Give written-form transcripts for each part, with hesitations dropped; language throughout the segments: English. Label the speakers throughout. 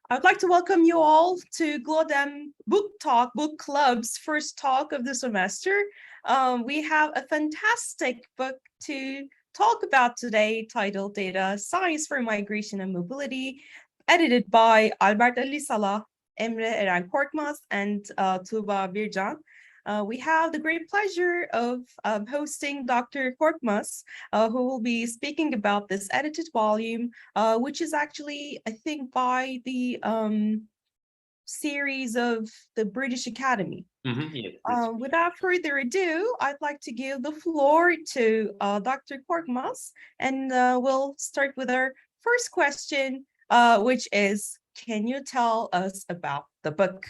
Speaker 1: I'd like to welcome you all to GLODEM Book Club's first talk of the semester. We have a fantastic book to talk about today titled Data Science for Migration and Mobility, edited by Salah, Emre Eren Korkmaz, and Tuba Bircan. We have the great pleasure of hosting Dr. Korkmaz, who will be speaking about this edited volume, which is actually, I think, by the series of the British Academy.
Speaker 2: Yes,
Speaker 1: without further ado, I'd like to give the floor to Dr. Korkmaz, and we'll start with our first question, which is, can you tell us about the book?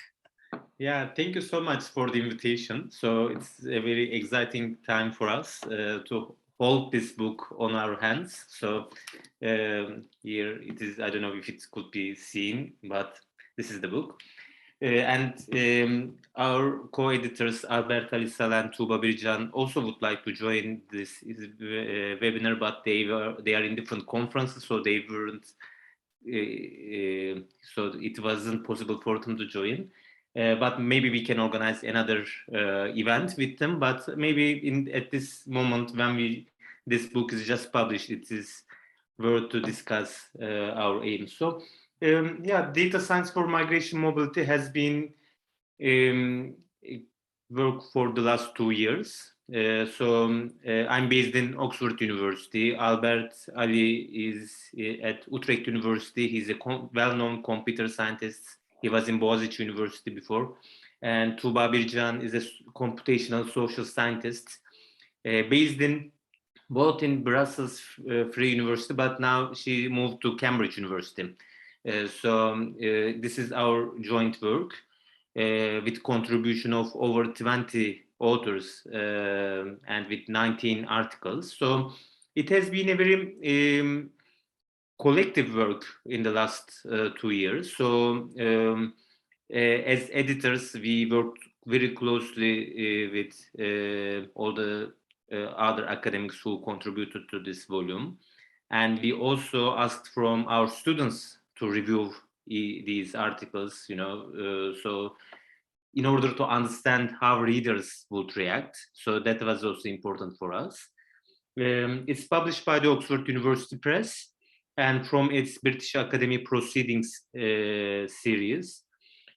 Speaker 2: Yeah, thank you so much for the invitation. So it's a very exciting time for us to hold this book on our hands. So here it is. I don't know if it could be seen, but this is the book. And our co-editors Albert Ali Salah and Tuba Bircan also would like to join this webinar, but they are in different conferences, so they weren't. So it wasn't possible for them to join. But maybe we can organize another event with them. But maybe at this moment, when this book is just published, it is worth to discuss our aims. So, data science for migration mobility has been work for the last 2 years. I'm based in Oxford University. Albert Ali is at Utrecht University. He's a well-known computer scientist. He was in Boğaziçi University before. And Tuba Bircan is a computational social scientist based in both in Brussels Free University, but now she moved to Cambridge University. This is our joint work with contribution of over 20 authors and with 19 articles. So it has been a very collective work in the last 2 years. So as editors, we worked very closely with all the other academics who contributed to this volume. And we also asked from our students to review these articles, so in order to understand how readers would react. So that was also important for us. It's published by the Oxford University Press and from its British Academy Proceedings series.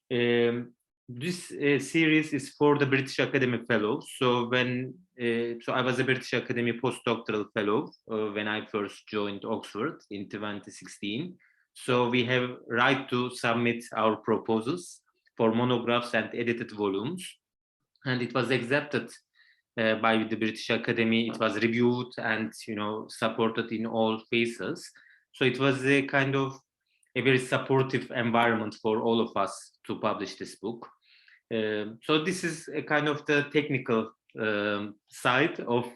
Speaker 2: This series is for the British Academy Fellows. So I was a British Academy postdoctoral fellow when I first joined Oxford in 2016. So we have right to submit our proposals for monographs and edited volumes, and it was accepted by the British Academy. It was reviewed and supported in all phases. So it was a kind of a very supportive environment for all of us to publish this book. So this is a kind of the technical side of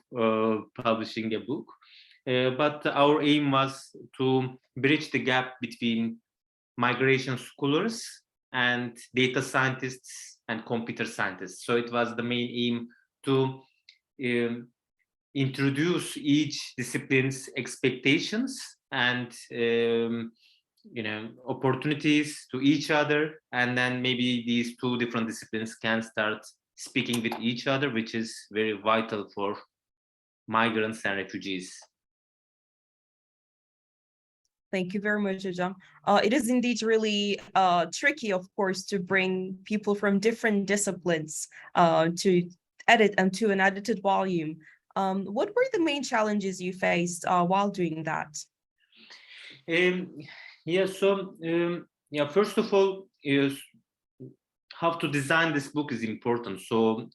Speaker 2: publishing a book. But our aim was to bridge the gap between migration scholars and data scientists and computer scientists. So it was the main aim to introduce each discipline's expectations and opportunities to each other, and then maybe these two different disciplines can start speaking with each other, which is very vital for migrants and refugees.
Speaker 1: Thank you very much, Hocam. It is indeed really tricky, of course, to bring people from different disciplines to edit and to an edited volume. What were the main challenges you faced while doing that?
Speaker 2: First of all, is how to design this book is important. So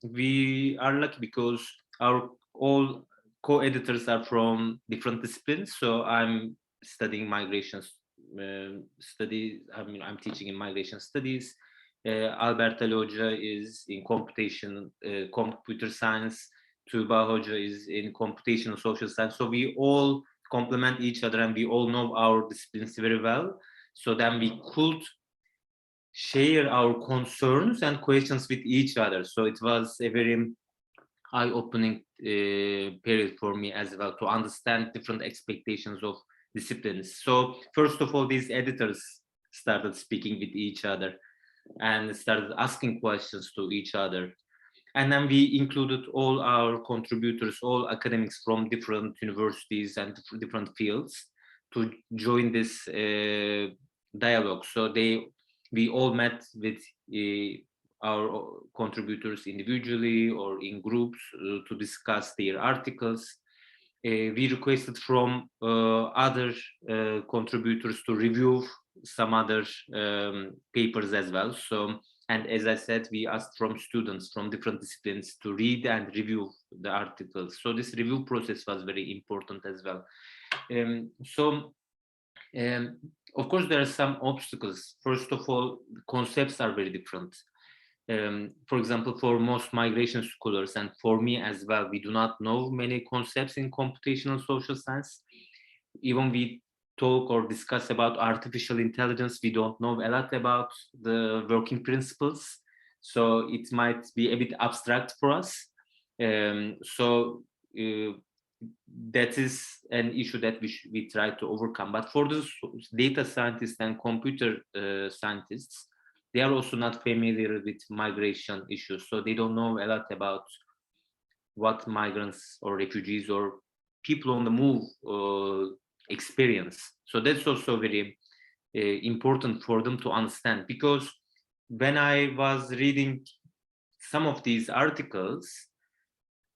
Speaker 2: we are lucky because our all co-editors are from different disciplines. So I'm studying migration studies. I'm teaching in migration studies. Albert Ali Hoca is in computer science. Tuba Hoca is in computational social science. So we all complement each other and we all know our disciplines very well. So then we could share our concerns and questions with each other. So it was a very eye-opening period for me as well to understand different expectations of disciplines. So first of all, these editors started speaking with each other and started asking questions to each other. And then we included all our contributors, all academics from different universities and different fields to join this dialogue. So we all met with our contributors individually or in groups to discuss their articles. We requested from other contributors to review some other papers as well. So, and as I said, we asked from students from different disciplines to read and review the articles. So this review process was very important as well. Of course, there are some obstacles. First of all, concepts are very different. For example, for most migration scholars, and for me as well, we do not know many concepts in computational social science. Even we talk or discuss about artificial intelligence, we don't know a lot about the working principles. So it might be a bit abstract for us. That is an issue that we try to overcome. But for the data scientists and computer scientists, they are also not familiar with migration issues. So they don't know a lot about what migrants or refugees or people on the move experience. So that's also very important for them to understand, because when I was reading some of these articles,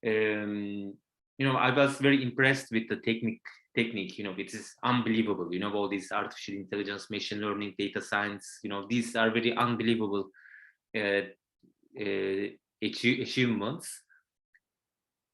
Speaker 2: I was very impressed with the technique, it is unbelievable, all these artificial intelligence, machine learning, data science, these are very unbelievable achievements.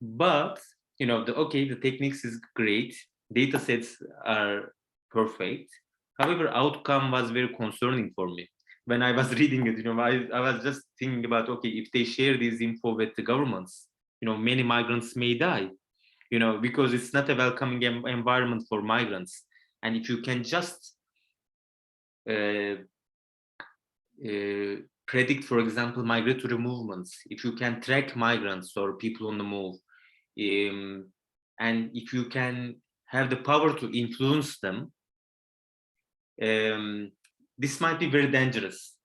Speaker 2: But, the techniques is great, data sets are perfect. However, outcome was very concerning for me. When I was reading it, I was just thinking about, if they share this info with the governments, many migrants may die, because it's not a welcoming environment for migrants. And if you can just predict, for example, migratory movements, if you can track migrants or people on the move, and if you can have the power to influence them, this might be very dangerous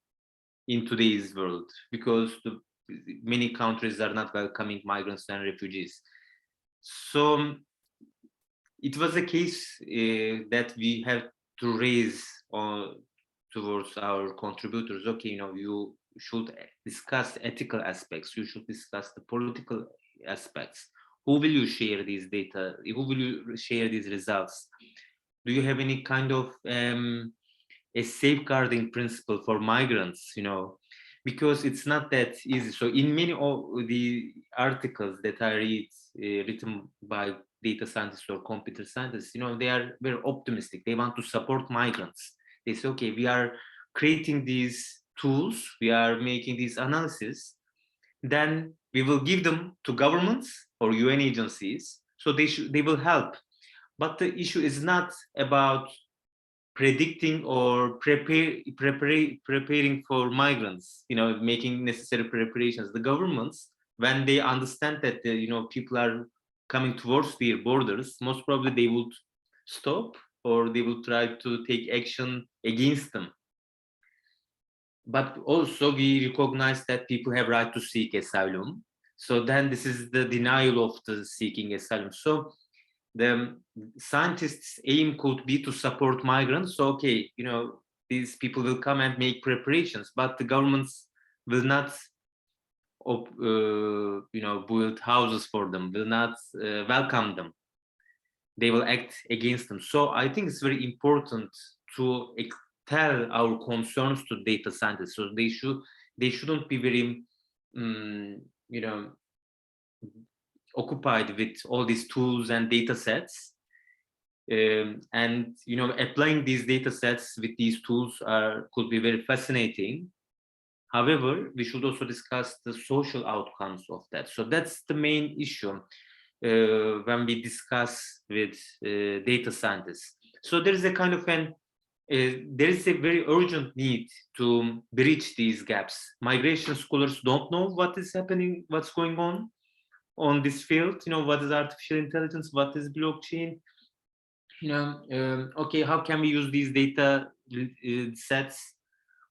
Speaker 2: in today's world, because many countries are not welcoming migrants and refugees. So it was a case that we have to raise towards our contributors. You should discuss ethical aspects. You should discuss the political aspects. Who will you share these data? Who will you share these results? Do you have any kind of a safeguarding principle for migrants? Because it's not that easy. So in many of the articles that I read written by data scientists or computer scientists, they are very optimistic. They want to support migrants. They say, we are creating these tools, we are making these analysis, then we will give them to governments or UN agencies, so they will help. But the issue is not about predicting or preparing for migrants, making necessary preparations. The governments, when they understand that people are coming towards their borders, most probably they would stop or they will try to take action against them. But also we recognize that people have right to seek asylum. So then this is the denial of the seeking asylum. So the scientists' aim could be to support migrants. So, these people will come and make preparations, but the governments will not, build houses for them, will not welcome them. They will act against them. So I think it's very important to tell our concerns to data scientists. So they shouldn't be very, occupied with all these tools and data sets, and applying these data sets with these tools could be very fascinating. However, we should also discuss the social outcomes of that. So that's the main issue when we discuss with data scientists. So there is a kind of there is a very urgent need to bridge these gaps. Migration scholars don't know what is happening, what's going on this field. What is artificial intelligence, what is blockchain, okay, how can we use these data sets?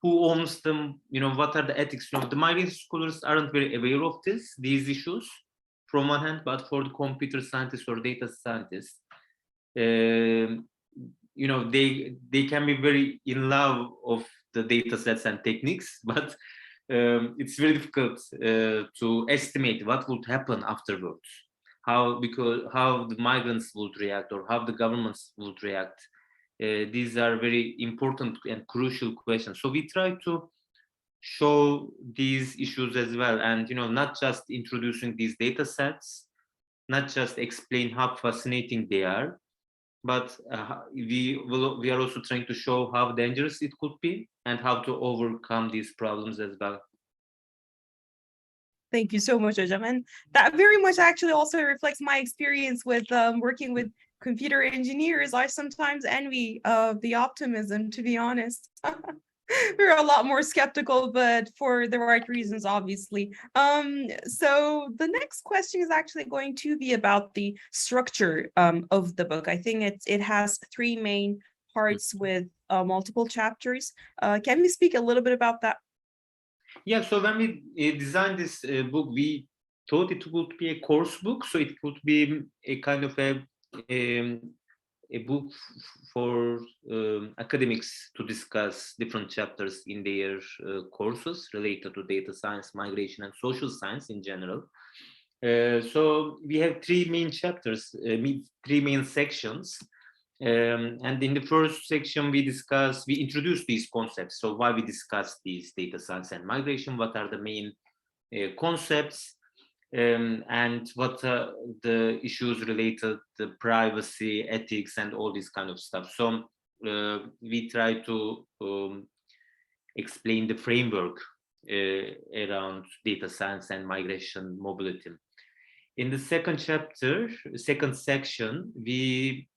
Speaker 2: Who owns them? What are the ethics? The migrant scholars aren't very aware of these issues from one hand, but for the computer scientists or data scientists, they can be very in love of the data sets and techniques, but it's very difficult to estimate what would happen afterwards, how the migrants would react or how the governments would react. These are very important and crucial questions. So we try to show these issues as well, and not just introducing these data sets, not just explain how fascinating they are, but we are also trying to show how dangerous it could be and how to overcome these problems as well.
Speaker 1: Thank you so much, Hocam. And that very much actually also reflects my experience with working with computer engineers. I sometimes envy the optimism, to be honest. We're a lot more skeptical, but for the right reasons, obviously. So the next question is actually going to be about the structure of the book. I think it has three main parts with multiple chapters. Can we speak a little bit about that?
Speaker 2: Yeah, so when we designed this book, we thought it would be a course book, so it could be a kind of a book for academics to discuss different chapters in their courses related to data science, migration, and social science in general. So we have three main chapters, three main sections. And in the first section, we introduce these concepts. So why we discuss these data science and migration, what are the main concepts, and what are the issues related to privacy, ethics, and all this kind of stuff. So we try to explain the framework around data science and migration mobility. In the second section, we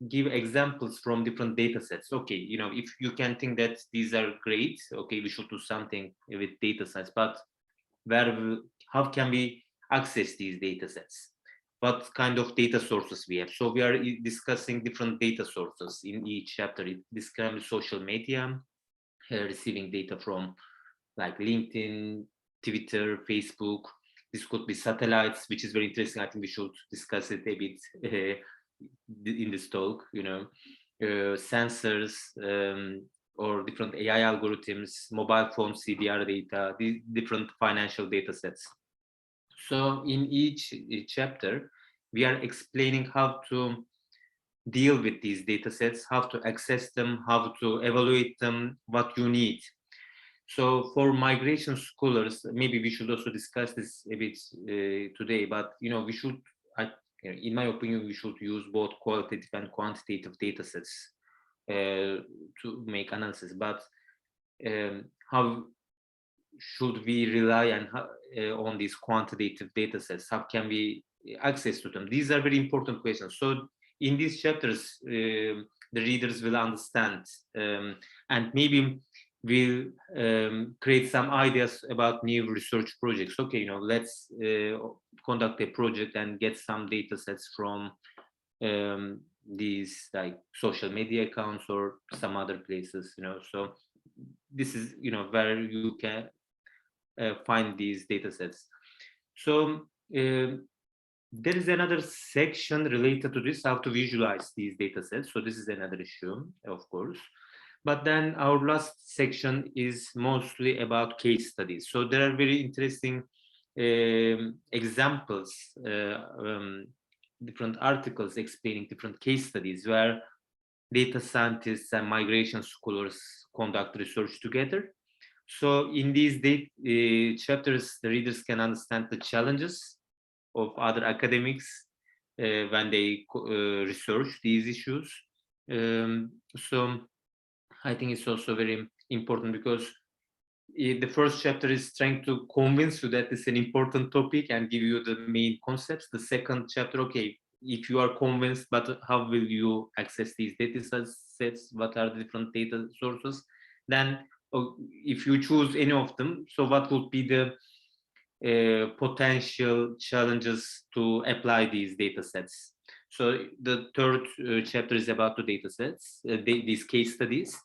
Speaker 2: give examples from different data sets. Okay, if you can think that these are great, okay, we should do something with data science, but how can we access these data sets? What kind of data sources we have? So we are discussing different data sources in each chapter. This can be social media, receiving data from like LinkedIn, Twitter, Facebook. This could be satellites, which is very interesting. I think we should discuss it a bit in this talk, sensors, or different AI algorithms, mobile phone CDR data, these different financial data sets. So in each chapter, we are explaining how to deal with these data sets, how to access them, how to evaluate them, what you need. So for migration scholars, maybe we should also discuss this a bit today, but we should, in my opinion, we should use both qualitative and quantitative data sets to make analysis. But how should we rely on these quantitative data sets? How can we access to them? These are very important questions. So in these chapters, the readers will understand, and maybe we'll create some ideas about new research projects. Okay, let's conduct a project and get some data sets from these like social media accounts or some other places, so this is where you can find these data sets. So there is another section related to this, how to visualize these data sets. So this is another issue, of course. But then our last section is mostly about case studies. So there are very interesting examples, different articles explaining different case studies where data scientists and migration scholars conduct research together. So in these chapters, the readers can understand the challenges of other academics when they research these issues. So I think it's also very important because the first chapter is trying to convince you that it's an important topic and give you the main concepts. The second chapter, okay, if you are convinced, but how will you access these data sets? What are the different data sources? Then if you choose any of them, so what would be the potential challenges to apply these data sets. So the third chapter is about the data sets, these case studies.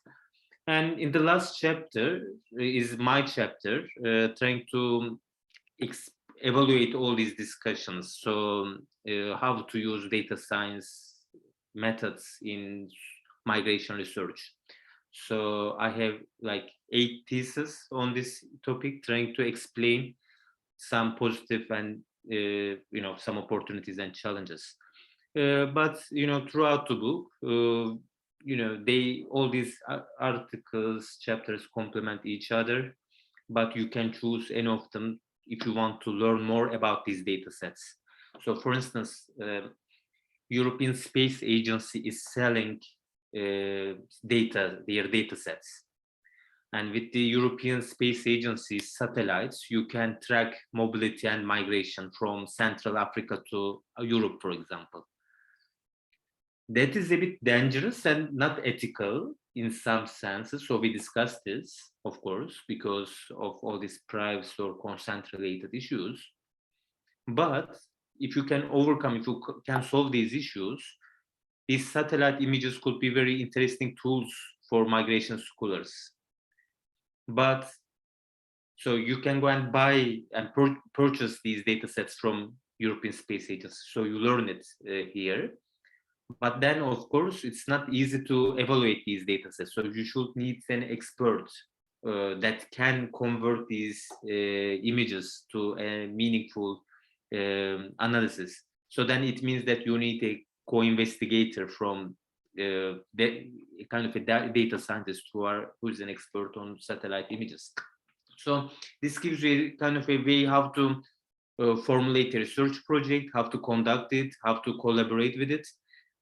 Speaker 2: And in the last chapter is my chapter, trying to evaluate all these discussions. So how to use data science methods in migration research. So I have like 8 theses on this topic, trying to explain some positive and some opportunities and challenges. But throughout the book, all these articles, chapters complement each other, but you can choose any of them if you want to learn more about these data sets. So for instance, European Space Agency is selling their data sets. And with the European Space Agency satellites, you can track mobility and migration from Central Africa to Europe, for example. That is a bit dangerous and not ethical in some senses. So we discussed this, of course, because of all these privacy or consent-related issues. But if you can solve these issues, these satellite images could be very interesting tools for migration scholars. But so you can go and buy and purchase these data sets from European Space Agency. So you learn it here. But then, of course, it's not easy to evaluate these data sets. So you should need an expert that can convert these images to a meaningful analysis. So then it means that you need a co-investigator from kind of a data scientist who is an expert on satellite images. So this gives you kind of a way how to formulate a research project, how to conduct it, how to collaborate with it.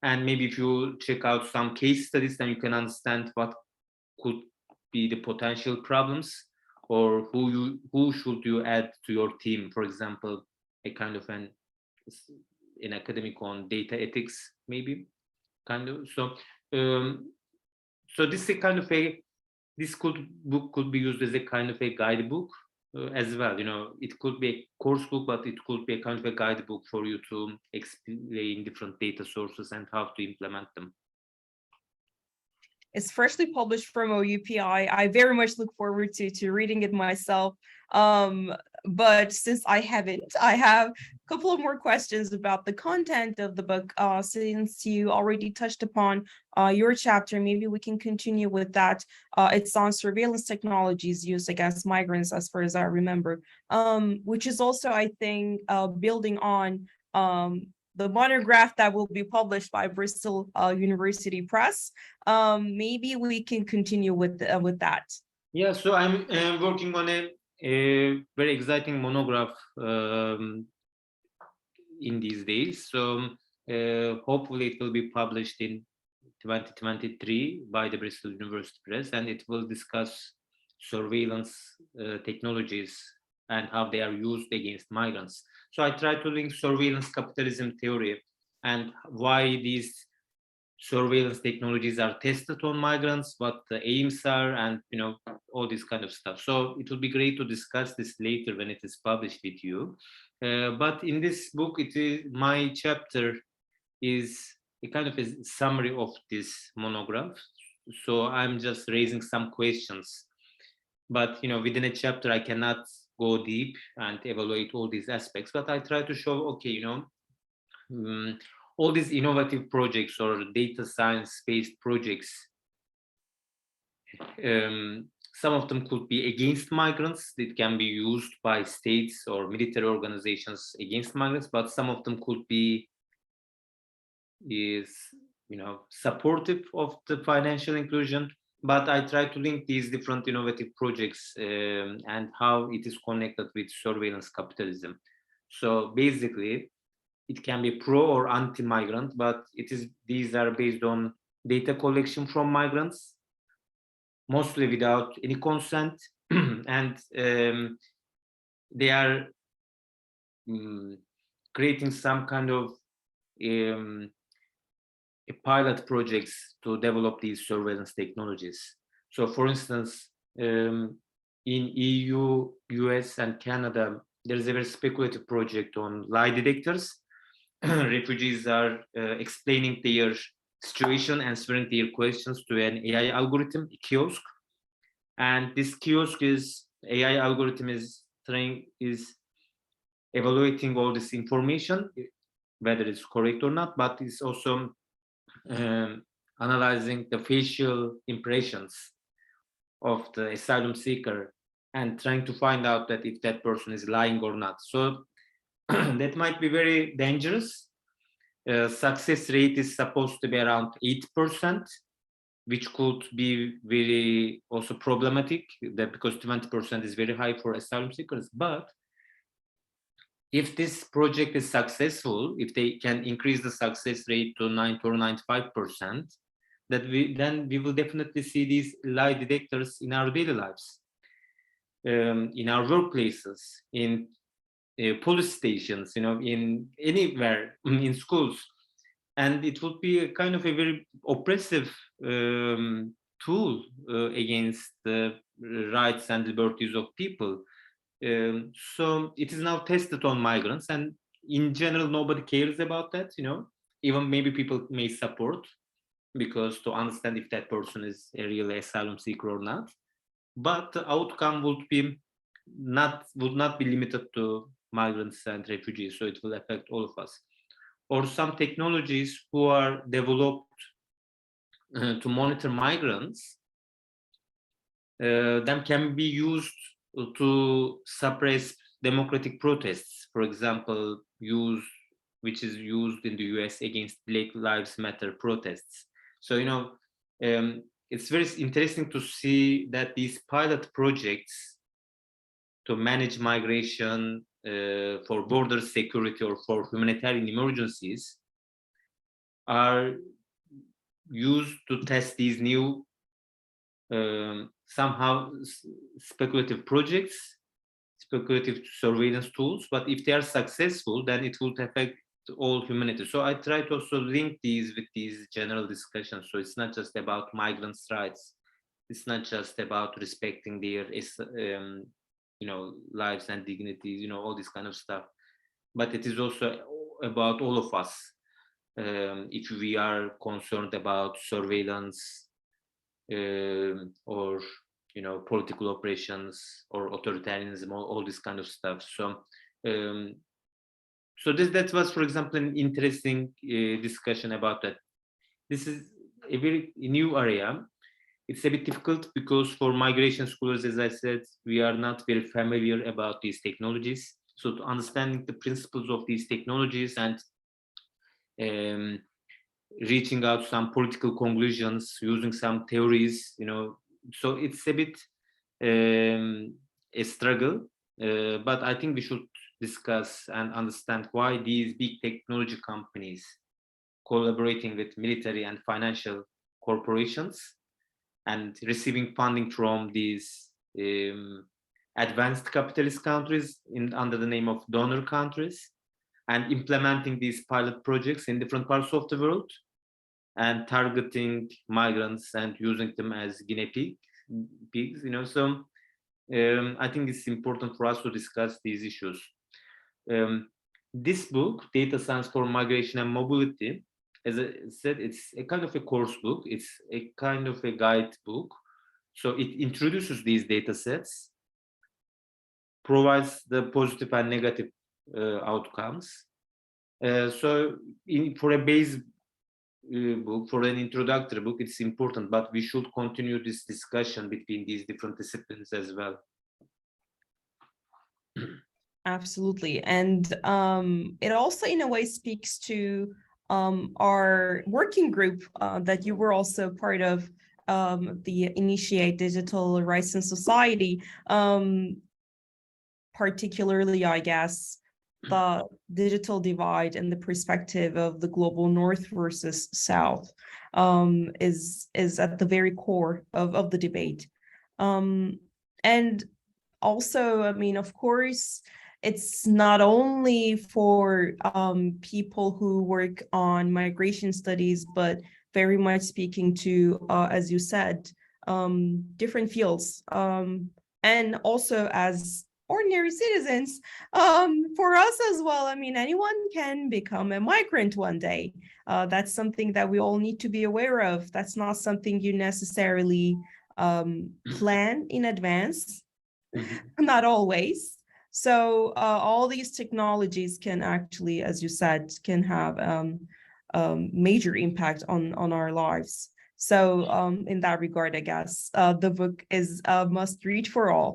Speaker 2: And maybe if you check out some case studies, then you can understand what could be the potential problems, or who should you add to your team. For example, a kind of an academic on data ethics, maybe, kind of. So, so this is a kind of book could be used as a kind of a guidebook as well. It could be a course book, but it could be a kind of a guidebook for you to explain different data sources and how to implement them.
Speaker 1: It's freshly published from OUPI. I very much look forward to reading it myself. But since I haven't, I have a couple of more questions about the content of the book. Since you already touched upon your chapter, maybe we can continue with that. It's on surveillance technologies used against migrants, as far as I remember, which is also, I think, building on the monograph that will be published by Bristol University Press. Maybe we can continue with that.
Speaker 2: Yeah, so I'm working on a very exciting monograph in these days. So hopefully it will be published in 2023 by the Bristol University Press, and it will discuss surveillance technologies and how they are used against migrants. So I try to link surveillance capitalism theory and why these surveillance technologies are tested on migrants, what the aims are, and all this kind of stuff. So it will be great to discuss this later when it is published with you. But in this book, my chapter is a kind of a summary of this monograph. So I'm just raising some questions. But within a chapter, I cannot go deep and evaluate all these aspects. But I try to show, okay, all these innovative projects or data science-based projects, some of them could be against migrants. It can be used by states or military organizations against migrants, but some of them could be supportive of the financial inclusion. But I try to link these different innovative projects and how it is connected with surveillance capitalism. So basically, it can be pro or anti-migrant, but these are based on data collection from migrants, mostly without any consent, and they are creating some kind of pilot projects to develop these surveillance technologies. So for instance, in EU, US, and Canada, there is a very speculative project on lie detectors. Refugees are explaining their situation, answering their questions to an AI algorithm, a kiosk. And this kiosk is AI algorithm is evaluating all this information, whether it's correct or not, but it's also analyzing the facial impressions of the asylum seeker and trying to find out that if that person is lying or not. So that might be very dangerous. Success rate is supposed to be around 8%, which could be very also problematic, that because 20% is very high for asylum seekers. But if this project is successful, if they can increase the success rate to 90 or 95%, then we will definitely see these lie detectors in our daily lives, in our workplaces, in police stations, in anywhere, in schools. And it would be a kind of a very oppressive tool against the rights and liberties of people. So it is now tested on migrants, and in general, nobody cares about that, even maybe people may support, because to understand if that person is a real asylum seeker or not. But the outcome would not be limited to migrants and refugees, so it will affect all of us. Or some technologies who are developed to monitor migrants, them can be used to suppress democratic protests. For example, which is used in the US against Black Lives Matter protests. So, it's very interesting to see that these pilot projects to manage migration for border security or for humanitarian emergencies are used to test these new somehow speculative projects, speculative surveillance tools. But if they are successful, then it will affect all humanity. So I try to also link these with these general discussions. So it's not just about migrants' rights. It's not just about respecting their lives and dignities, all this kind of stuff. But it is also about all of us. If we are concerned about surveillance or political operations or authoritarianism, all this kind of stuff. So that was, for example, an interesting discussion about that. This is a very new area. It's a bit difficult because for migration scholars, as I said, we are not very familiar about these technologies. So to understanding the principles of these technologies and reaching out some political conclusions using some theories, so it's a bit a struggle. But I think we should discuss and understand why these big technology companies collaborating with military and financial corporations and receiving funding from these advanced capitalist countries under the name of donor countries, and implementing these pilot projects in different parts of the world and targeting migrants and using them as guinea pigs. So I think it's important for us to discuss these issues. This book, Data Science for Migration and Mobility, as I said, it's a kind of a course book. It's a kind of a guide book. So it introduces these data sets, provides the positive and negative outcomes. So for a base book, for an introductory book, it's important, but we should continue this discussion between these different disciplines as well.
Speaker 1: Absolutely. And it also in a way speaks to our working group that you were also part of, the Initiate Digital Rights in Society, particularly, I guess, the digital divide and the perspective of the global North versus South is at the very core of the debate. And also, I mean, of course, it's not only for people who work on migration studies, but very much speaking to, as you said, different fields. And also, as ordinary citizens. For us as well, I mean, anyone can become a migrant one day. That's something that we all need to be aware of. That's not something you necessarily plan in advance, not always. So all these technologies can actually, as you said, can have major impact on our lives. So in that regard, I guess the book is a must read for all.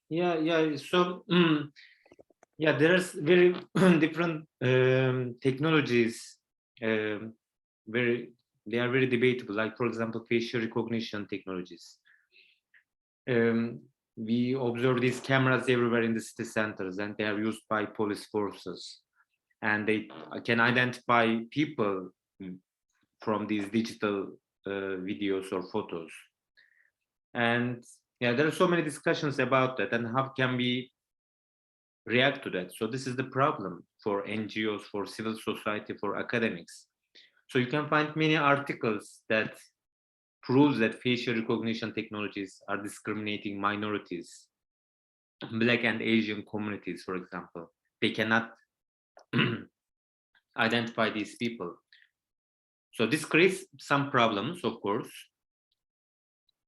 Speaker 2: Yeah. So yeah, there's very different technologies. They are very debatable. Like, for example, facial recognition technologies. We observe these cameras everywhere in the city centers, and they are used by police forces, and they can identify people from these digital videos or photos. And yeah, there are so many discussions about that, and how can we react to that. So this is the problem for NGOs, for civil society, for academics. So you can find many articles that proves that facial recognition technologies are discriminating minorities, Black and Asian communities, for example. They cannot identify these people. So this creates some problems, of course,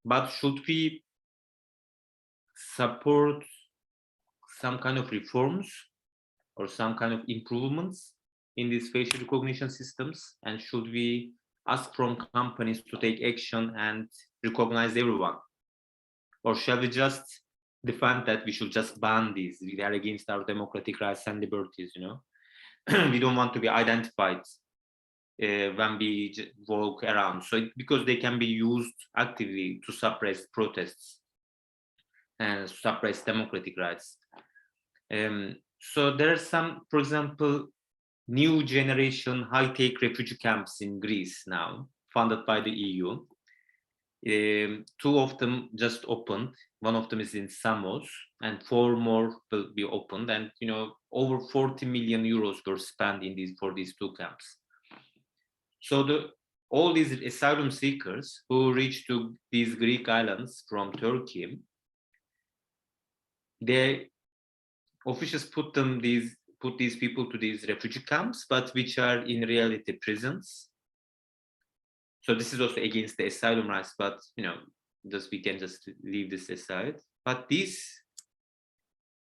Speaker 2: but should we support some kind of reforms or some kind of improvements in these facial recognition systems? And should we ask from companies to take action and recognize everyone? Or shall we just defend that we should just ban these? We are against our democratic rights and liberties, you know? We don't want to be identified when we walk around. So because they can be used actively to suppress protests and suppress democratic rights. So there are some, for example, new generation high-tech refugee camps in Greece now, funded by the EU. Two of them just opened. One of them is in Samos, and 4 more will be opened. And you know, over 40 million euros were spent in for these 2 camps. So all these asylum seekers who reach to these Greek islands from Turkey, the officials put these people to these refugee camps, but which are in reality prisons. So this is also against the asylum rights, but you know, we can just leave this aside. But these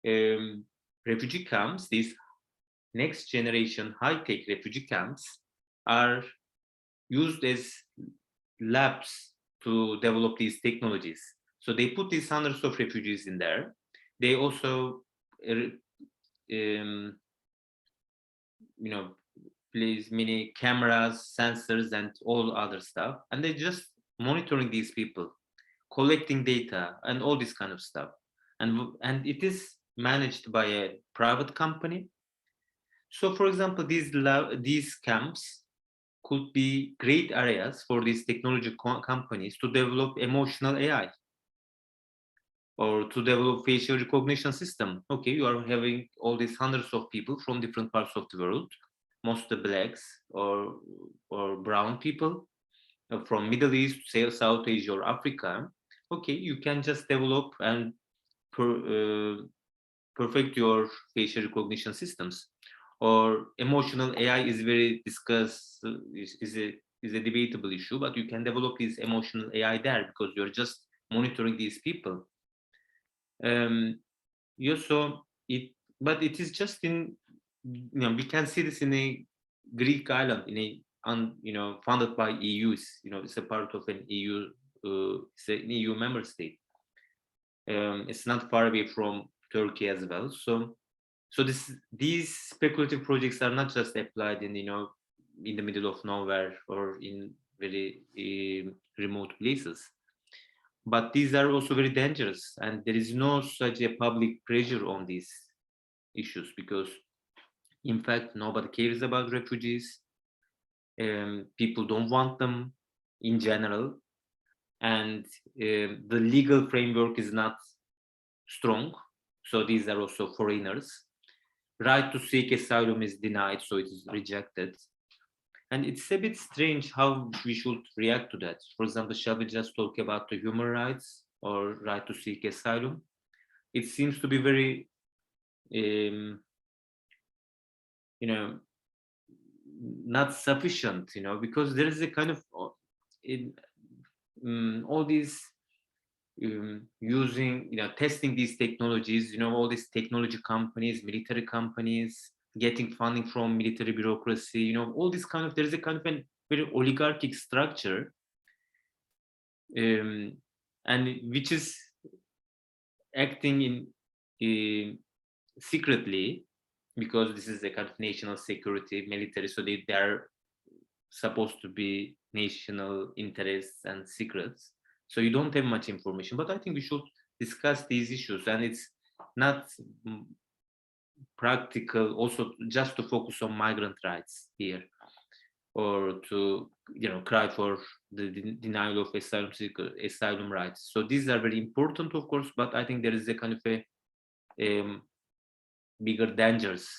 Speaker 2: refugee camps, these next generation high-tech refugee camps, are used as labs to develop these technologies. So they put these hundreds of refugees in there. They also you know, place many cameras, sensors, and all other stuff, and they're just monitoring these people, collecting data, and all this kind of stuff. And it is managed by a private company. So, for example, these camps could be great areas for these technology companies to develop emotional AI or to develop facial recognition system. Okay, you are having all these hundreds of people from different parts of the world, mostly blacks or brown people from Middle East, South Asia or Africa. Okay, you can just develop and perfect your facial recognition systems. Or emotional AI is very discussed, is a debatable issue, but you can develop this emotional AI there because you're just monitoring these people. But it is just in, you know, we can see this in a Greek island, in a funded by EU. It's a part of an EU, it's an EU member state. It's not far away from Turkey as well. So these speculative projects are not just applied in in the middle of nowhere or in very remote places, but these are also very dangerous, and there is no such a public pressure on these issues because, in fact, nobody cares about refugees. People don't want them in general, and the legal framework is not strong. So these are also foreigners. Right to seek asylum is denied, so it is rejected. And it's a bit strange how we should react to that. For example, shall we just talk about the human rights or right to seek asylum? it seems to be very, not sufficient, because there is a kind of all these using, testing these technologies, all these technology companies, military companies, getting funding from military bureaucracy, all this kind of, there's a kind of a very oligarchic structure, and which is acting in secretly, because this is a kind of national security military, so they are supposed to be national interests and secrets, so you don't have much information. But I think we should discuss these issues, and it's not practical also just to focus on migrant rights here, or to cry for the denial of asylum rights. So these are very important, of course, but I think there is a kind of a bigger dangers,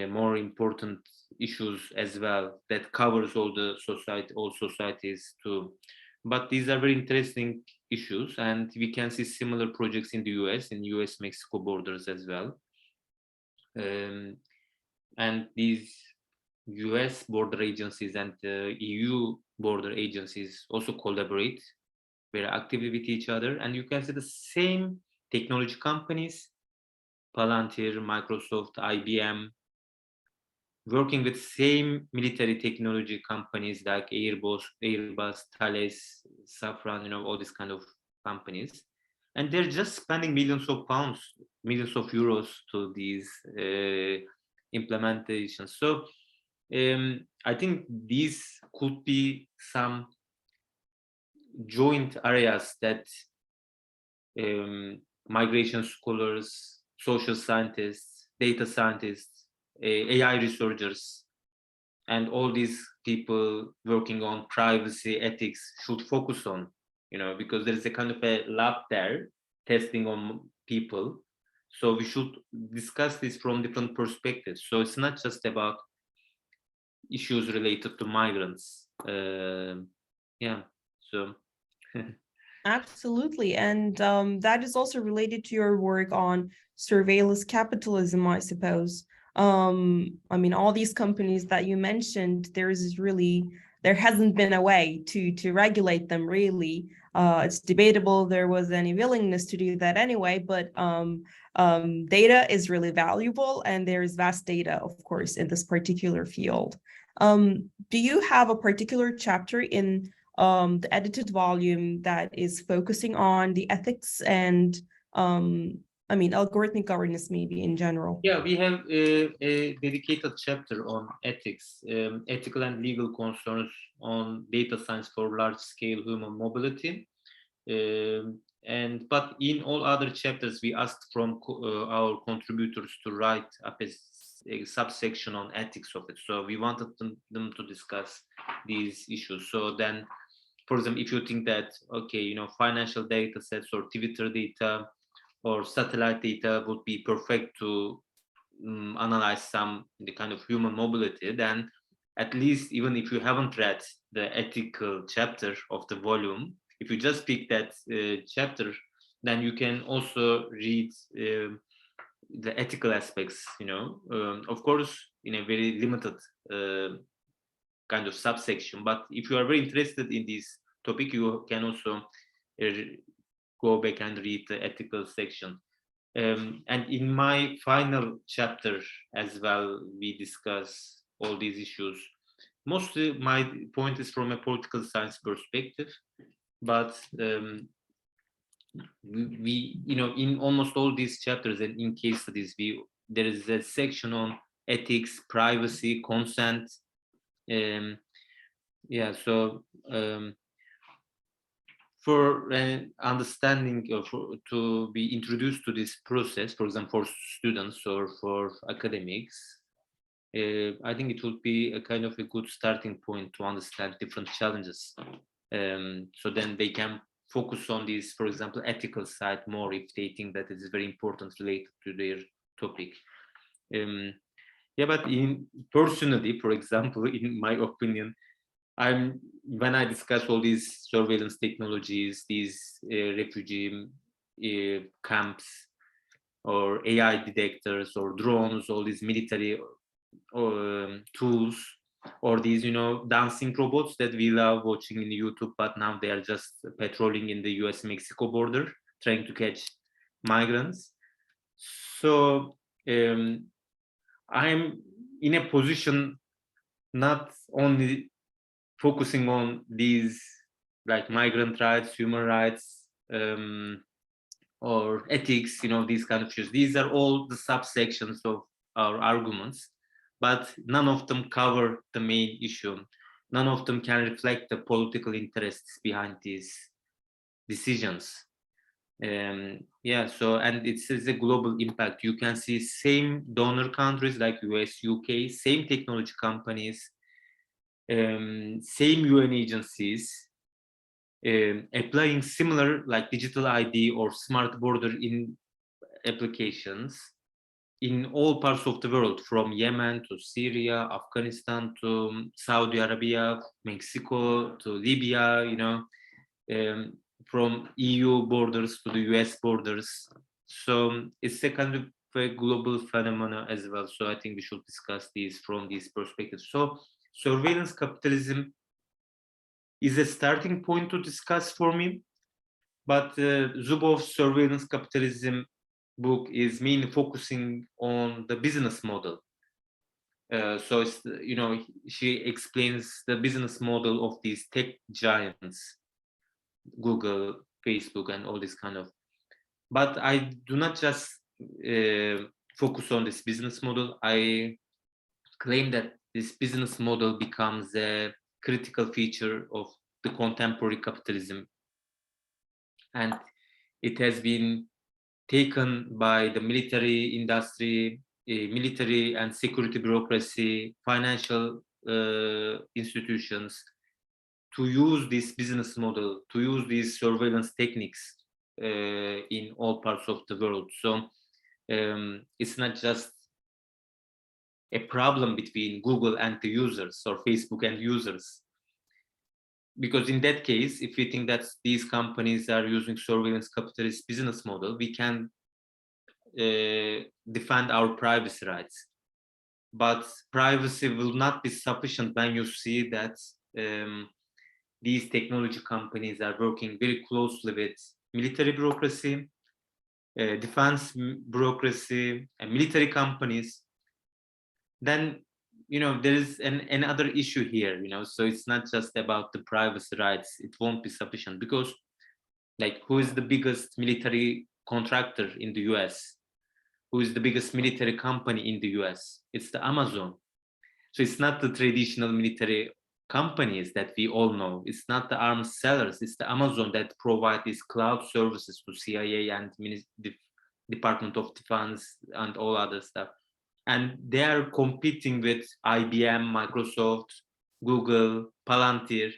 Speaker 2: more important issues as well, that covers all societies too. But these are very interesting issues, and we can see similar projects in the US-Mexico borders as well. And these US border agencies and the EU border agencies also collaborate very actively with each other. And you can see the same technology companies, Palantir, Microsoft, IBM, working with same military technology companies like Airbus, Thales, Safran, all these kind of companies. And they're just spending millions of pounds, millions of euros to these implementations. So I think these could be some joint areas that migration scholars, social scientists, data scientists, AI researchers, and all these people working on privacy ethics should focus on, because there is a kind of a lab there testing on people. So we should discuss this from different perspectives. So it's not just about issues related to migrants. So
Speaker 1: Absolutely. And that is also related to your work on surveillance capitalism, I suppose. I mean, all these companies that you mentioned, there hasn't been a way to regulate them, really. It's debatable there was any willingness to do that anyway, but data is really valuable, and there is vast data, of course, in this particular field. Do you have a particular chapter in the edited volume that is focusing on the ethics and algorithmic governance, maybe in general?
Speaker 2: Yeah, we have a dedicated chapter on ethics, ethical and legal concerns on data science for large-scale human mobility. But in all other chapters, we asked from our contributors to write up a subsection on ethics of it. So we wanted them to discuss these issues. So then, for example, if you think that, okay, financial data sets or Twitter data or satellite data would be perfect to analyze the kind of human mobility, then at least, even if you haven't read the ethical chapter of the volume, if you just pick that chapter, then you can also read the ethical aspects, of course, in a very limited kind of subsection. But if you are very interested in this topic, you can also go back and read the ethical section. And in my final chapter as well, we discuss all these issues. Mostly my point is from a political science perspective, but we in almost all these chapters and in case studies, there is a section on ethics, privacy, consent. For understanding to be introduced to this process, for example, for students or for academics, I think it would be a kind of a good starting point to understand different challenges. So then they can focus on this, for example, ethical side more if they think that it is very important related to their topic. But personally, for example, in my opinion, when I discuss all these surveillance technologies, these refugee camps, or AI detectors, or drones, all these military tools, or these, dancing robots that we love watching in YouTube, but now they are just patrolling in the US-Mexico border, trying to catch migrants. So I'm in a position not only focusing on these like migrant rights, human rights, or ethics, these kind of issues. These are all the subsections of our arguments, but none of them cover the main issue. None of them can reflect the political interests behind these decisions. So, and it's a global impact. You can see same donor countries like US, UK, same technology companies, same UN agencies, applying similar like digital ID or smart border in applications in all parts of the world, from Yemen to Syria, Afghanistan to Saudi Arabia, Mexico to Libya, from EU borders to the US borders. So it's a kind of a global phenomena as well. So I think we should discuss these from these perspectives. So surveillance capitalism is a starting point to discuss for me, but Zubov's surveillance capitalism book is mainly focusing on the business model. So it's, she explains the business model of these tech giants, Google, Facebook, and all this kind of. But I do not just focus on this business model. I claim that this business model becomes a critical feature of the contemporary capitalism, and it has been taken by the military industry, military and security bureaucracy, financial institutions, to use this business model, to use these surveillance techniques in all parts of the world. So it's not just a problem between Google and the users, or Facebook and users. Because in that case, if we think that these companies are using surveillance capitalist business model, we can defend our privacy rights. But privacy will not be sufficient when you see that these technology companies are working very closely with military bureaucracy, defense bureaucracy, and military companies. Then there is another issue here, so it's not just about the privacy rights. It won't be sufficient, because like, who is the biggest military contractor in the US? Who is the biggest military company in the US? It's the Amazon. So it's not the traditional military companies that we all know. It's not the arms sellers. It's the Amazon that provide these cloud services to CIA and Department of Defense and all other stuff. And they are competing with IBM, Microsoft, Google, Palantir.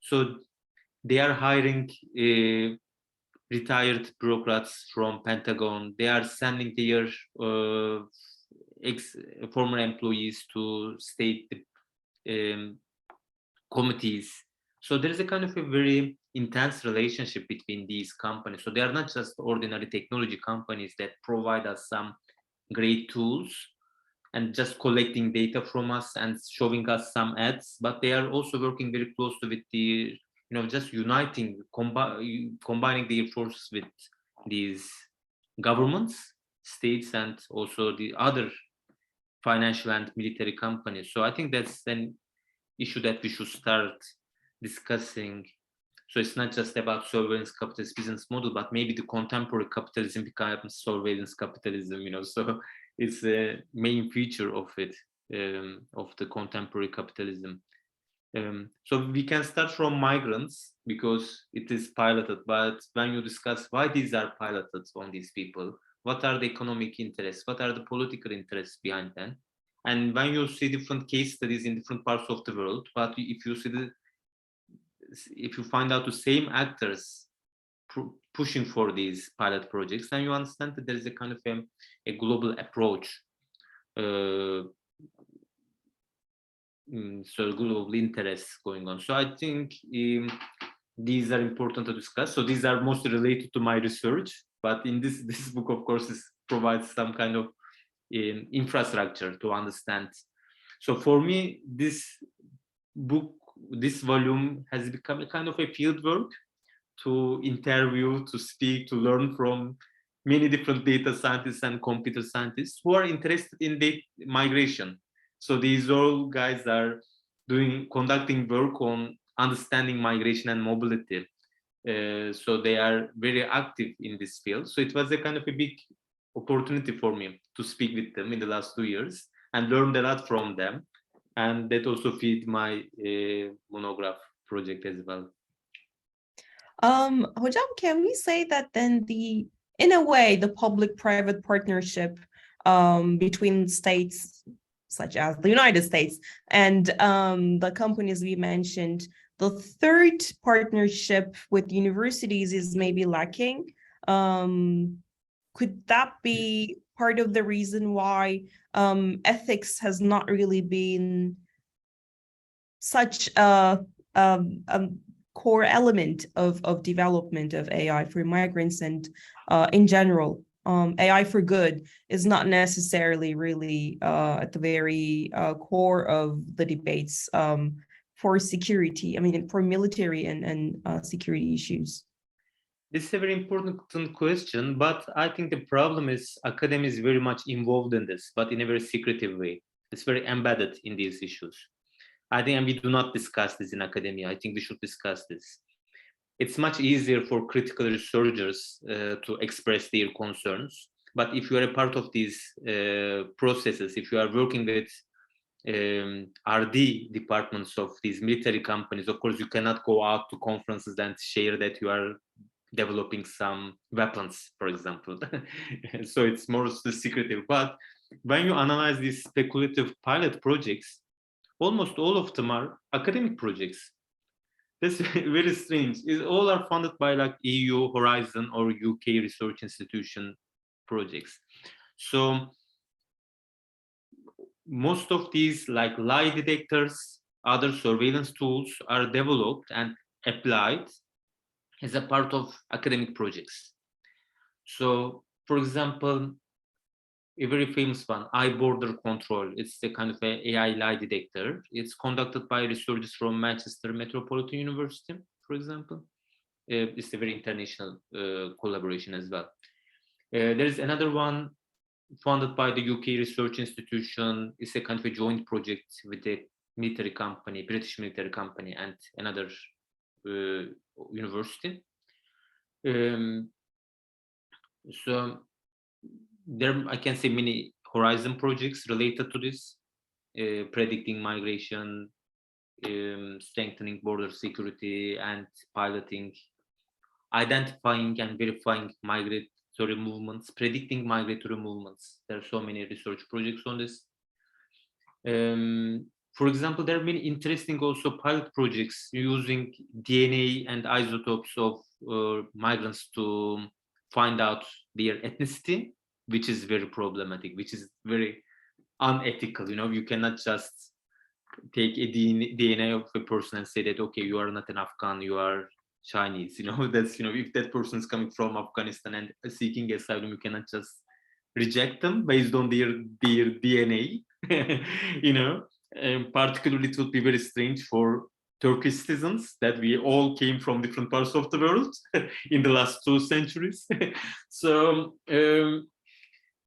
Speaker 2: So they are hiring retired bureaucrats from Pentagon. They are sending their former employees to state committees. So there is a kind of a very intense relationship between these companies. So they are not just ordinary technology companies that provide us some great tools and just collecting data from us and showing us some ads, but they are also working very closely with the, just uniting, combining their forces with these governments, states, and also the other financial and military companies. So I think that's an issue that we should start discussing. So it's not just about surveillance capitalist business model, but maybe the contemporary capitalism becomes surveillance capitalism, so it's a main feature of it, of the contemporary capitalism. So we can start from migrants because it is piloted, but when you discuss why these are piloted on these people, what are the economic interests, what are the political interests behind them? And when you see different case studies in different parts of the world, but if you find out the same actors pushing for these pilot projects, then you understand that there is a kind of a global approach. So global interests going on. So I think these are important to discuss. So these are mostly related to my research, but in this book, of course, provides some kind of infrastructure to understand. So for me, this volume has become a kind of a field work to interview, to speak, to learn from many different data scientists and computer scientists who are interested in data migration. So these all guys are conducting work on understanding migration and mobility. So they are very active in this field. So it was a kind of a big opportunity for me to speak with them in the last 2 years and learned a lot from them. And that also feed my monograph project as well.
Speaker 1: Hocam, can we say that then in a way, the public-private partnership between states such as the United States and the companies we mentioned, the third partnership with universities is maybe lacking? Could that be part of the reason why ethics has not really been such a core element of development of AI for migrants and in general? AI for good is not necessarily really at the very core of the debates for security, I mean, for military and security issues.
Speaker 2: This is a very important question, but I think the problem is academia is very much involved in this, but in a very secretive way. It's very embedded in these issues. I think, and we do not discuss this in academia. I think we should discuss this. It's much easier for critical researchers to express their concerns. But if you are a part of these processes, if you are working with RD departments of these military companies, of course, you cannot go out to conferences and share that you are developing some weapons, for example. So it's more secretive. But when you analyze these speculative pilot projects, almost all of them are academic projects. That's very strange. All are funded by like EU, Horizon, or UK research institution projects. So most of these like lie detectors, other surveillance tools are developed and applied as a part of academic projects. So, for example, a very famous one, eye border control. It's a kind of an AI lie detector. It's conducted by researchers from Manchester Metropolitan University, for example. It's a very international collaboration as well. There is another one funded by the UK research institution. It's a kind of a joint project with a military company, British military company, and another university. So there, I can say many Horizon projects related to this, predicting migration, strengthening border security, and piloting, identifying and verifying migratory movements, predicting migratory movements. There are so many research projects on this. For example, there are many interesting also pilot projects using DNA and isotopes of migrants to find out their ethnicity, which is very problematic, which is very unethical. You know, you cannot just take a DNA of a person and say that, okay, you are not an Afghan, you are Chinese. You know, that's, you know, if that person is coming from Afghanistan and seeking asylum, you cannot just reject them based on their DNA. You know, particularly it would be very strange for Turkish citizens that we all came from different parts of the world in the last 2 centuries. So,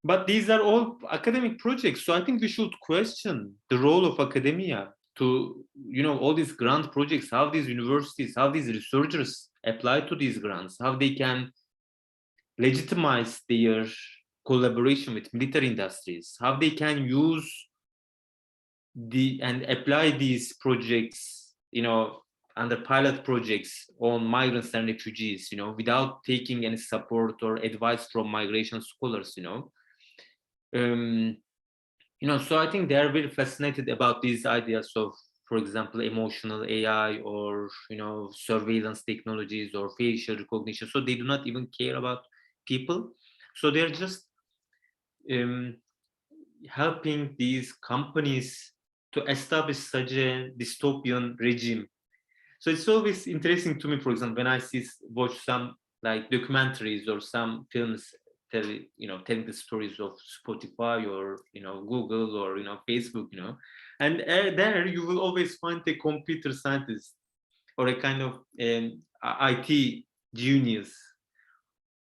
Speaker 2: but these are all academic projects. So I think we should question the role of academia to, you know, all these grant projects, how these universities, how these researchers apply to these grants, how they can legitimize their collaboration with military industries, how they can use and apply these projects, you know, under pilot projects on migrants and refugees, you know, without taking any support or advice from migration scholars, you know. You know, so I think they are very fascinated about these ideas of, for example, emotional AI or, you know, surveillance technologies or facial recognition. So they do not even care about people. So they're just helping these companies to establish such a dystopian regime. So it's always interesting to me, for example, when I watch some like documentaries or some films telling the stories of Spotify or Google or Facebook, and there you will always find a computer scientist or a kind of IT genius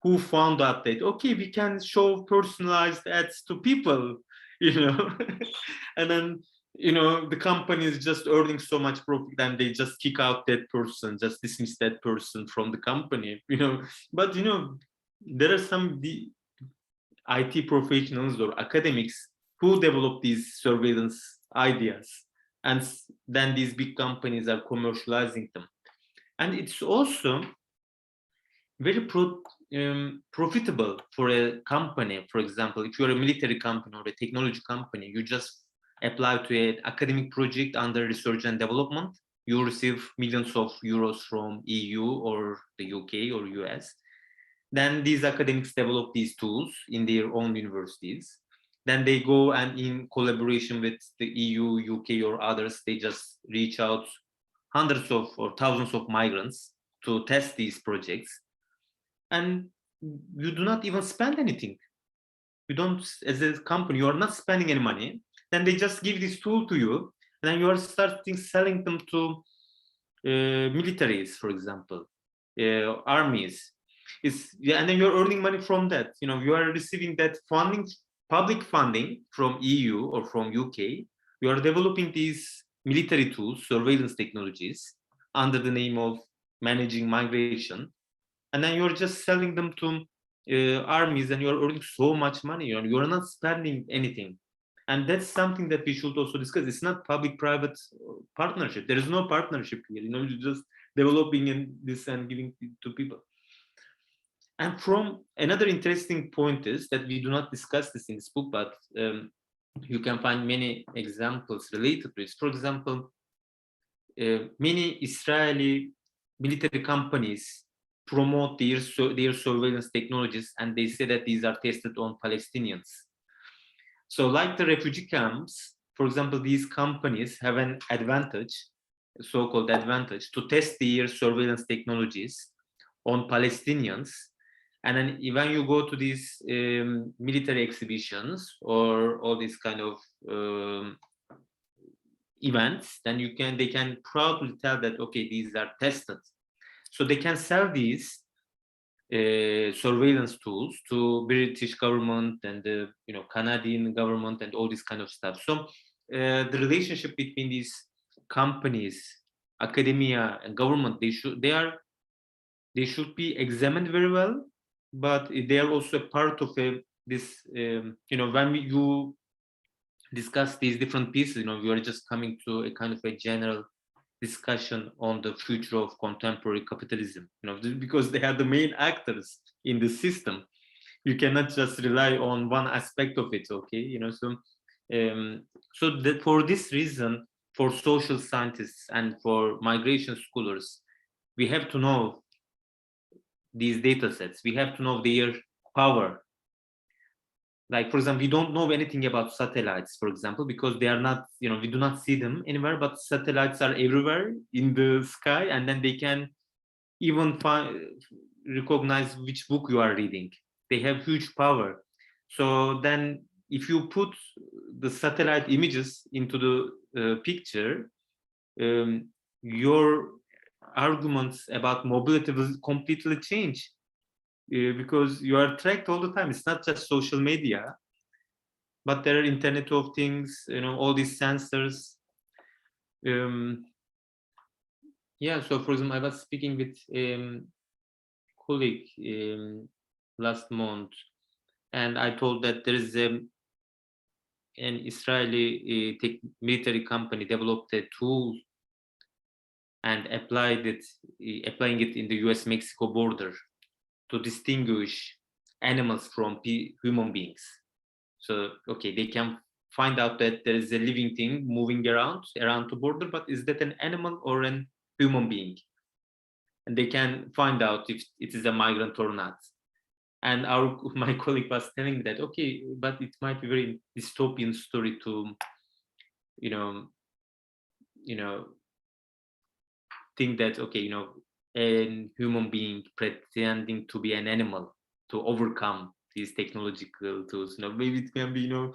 Speaker 2: who found out that okay, we can show personalized ads to people, and then the company is just earning so much profit and they just kick out that person, just dismiss that person from the company, but there are some IT professionals or academics who develop these surveillance ideas, and then these big companies are commercializing them. And it's also very profitable for a company. For example, if you're a military company or a technology company, you just apply to an academic project under research and development. You receive millions of euros from EU or the UK or US. Then these academics develop these tools in their own universities. Then they go and in collaboration with the EU, UK or others, they just reach out hundreds of or thousands of migrants to test these projects. And you do not even spend anything. You don't, as a company, you are not spending any money. Then they just give this tool to you, and then you are starting selling them to militaries, for example, armies. And then you're earning money from that. You are receiving that funding, public funding from EU or from UK. You are developing these military tools, surveillance technologies, under the name of managing migration. And then you're just selling them to armies, and you're earning so much money. You're not spending anything. And that's something that we should also discuss. It's not public-private partnership. There is no partnership here. You're just developing in this and giving it to people. And from another interesting point is that we do not discuss this in this book, but you can find many examples related to this. For example, many Israeli military companies promote their surveillance technologies, and they say that these are tested on Palestinians. So like the refugee camps, for example, these companies have an advantage, so-called advantage, to test their surveillance technologies on Palestinians. And then when you go to these military exhibitions or all these kind of events, then they can proudly tell that, okay, these are tested. So they can sell these surveillance tools to British government and the Canadian government and all this kind of stuff. So the relationship between these companies, academia and government, they should be examined very well, but they are also a part of this. When you discuss these different pieces, we are just coming to a kind of a general discussion on the future of contemporary capitalism, because they are the main actors in the system. You cannot just rely on one aspect of it, okay? So that for this reason, for social scientists and for migration scholars, we have to know these data sets. We have to know their power. Like, for example, we don't know anything about satellites, for example, because they are not, we do not see them anywhere, but satellites are everywhere in the sky, and then they can even recognize which book you are reading. They have huge power. So then if you put the satellite images into the picture, your arguments about mobility will completely change. Because you are tracked all the time. It's not just social media, but there are Internet of Things, all these sensors. Yeah, so for example, I was speaking with a colleague last month, and I told that there is an Israeli military company developed a tool and applying it in the US-Mexico border to distinguish animals from human beings. So, okay, they can find out that there is a living thing moving around the border, but is that an animal or a human being? And they can find out if it is a migrant or not. And my colleague was telling me that, okay, but it might be very dystopian story to, think that, okay, a human being pretending to be an animal to overcome these technological tools, maybe it can be, you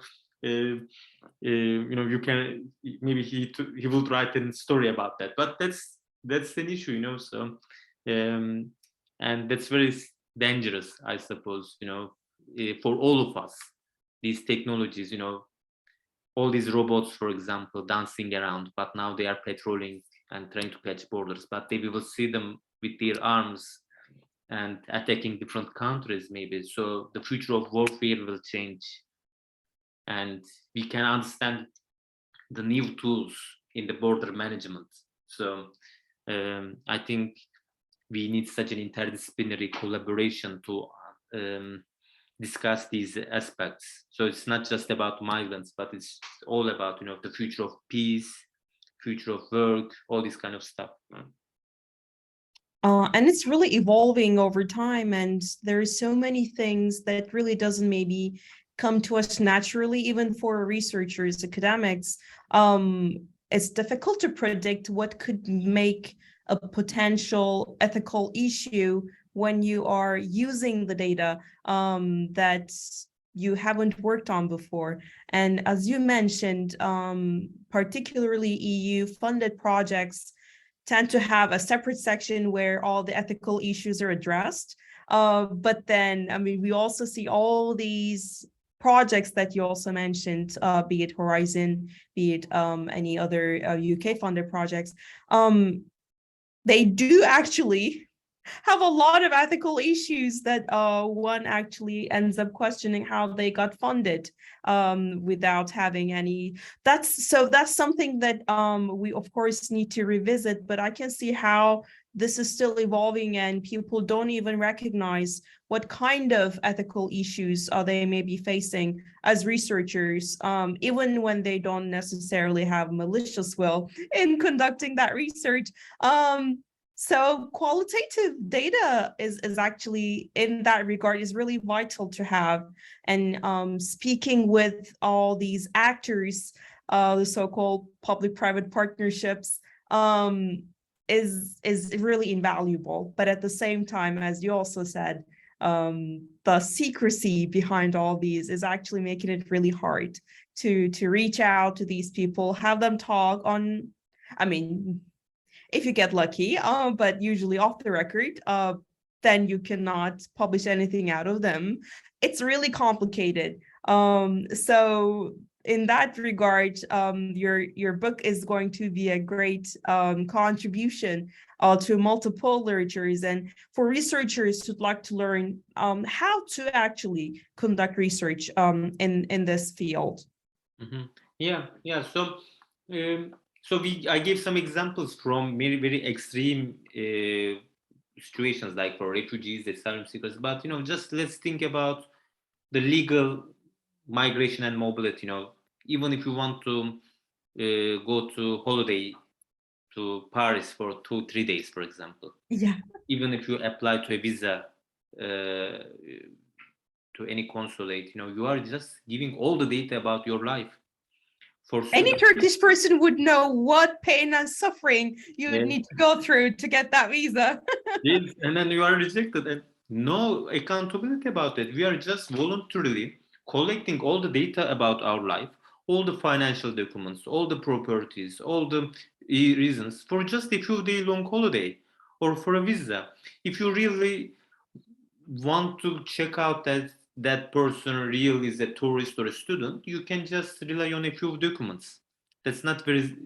Speaker 2: can, maybe he would write a story about that, but that's an issue, so and that's very dangerous, I suppose, for all of us. These technologies, all these robots, for example, dancing around, but now they are patrolling and trying to catch borders, but we will see them with their arms and attacking different countries, maybe. So the future of warfare will change, and we can understand the new tools in the border management. So I think we need such an interdisciplinary collaboration to discuss these aspects. So it's not just about migrants, but it's all about, the future of peace, future of work, all this kind of stuff.
Speaker 1: And it's really evolving over time, and there's so many things that really doesn't maybe come to us naturally, even for researchers, academics. It's difficult to predict what could make a potential ethical issue when you are using the data that you haven't worked on before. And as you mentioned, particularly EU-funded projects tend to have a separate section where all the ethical issues are addressed. But then, I mean, we also see all these projects that you also mentioned, be it Horizon, be it any other UK-funded projects. They do actually have a lot of ethical issues that one actually ends up questioning how they got funded without having any. That's something that we of course need to revisit, but I can see how this is still evolving and people don't even recognize what kind of ethical issues they may be facing as researchers, even when they don't necessarily have malicious will in conducting that research. So qualitative data is actually, in that regard, is really vital to have. And speaking with all these actors, the so-called public-private partnerships, is really invaluable. But at the same time, as you also said, the secrecy behind all these is actually making it really hard to reach out to these people, have them talk on, I mean, if you get lucky, but usually off the record, then you cannot publish anything out of them. It's really complicated. So in that regard, your book is going to be a great contribution to multiple literatures and for researchers who'd like to learn how to actually conduct research in this field.
Speaker 2: Mm-hmm. Yeah. So I gave some examples from very, very extreme situations, like for refugees, asylum seekers. But just let's think about the legal migration and mobility. Even if you want to go to holiday to Paris for 2-3 days, for example.
Speaker 1: Yeah.
Speaker 2: Even if you apply to a visa to any consulate, you are just giving all the data about your life. For
Speaker 1: any Turkish person would know what pain and suffering you would need to go through to get that visa.
Speaker 2: Yes, and then you are rejected and no accountability about it. We are just voluntarily collecting all the data about our life, all the financial documents, all the properties, all the reasons for just a few day long holiday or for a visa. If you really want to check out that person really is a tourist or a student, you can just rely on a few documents. That's not very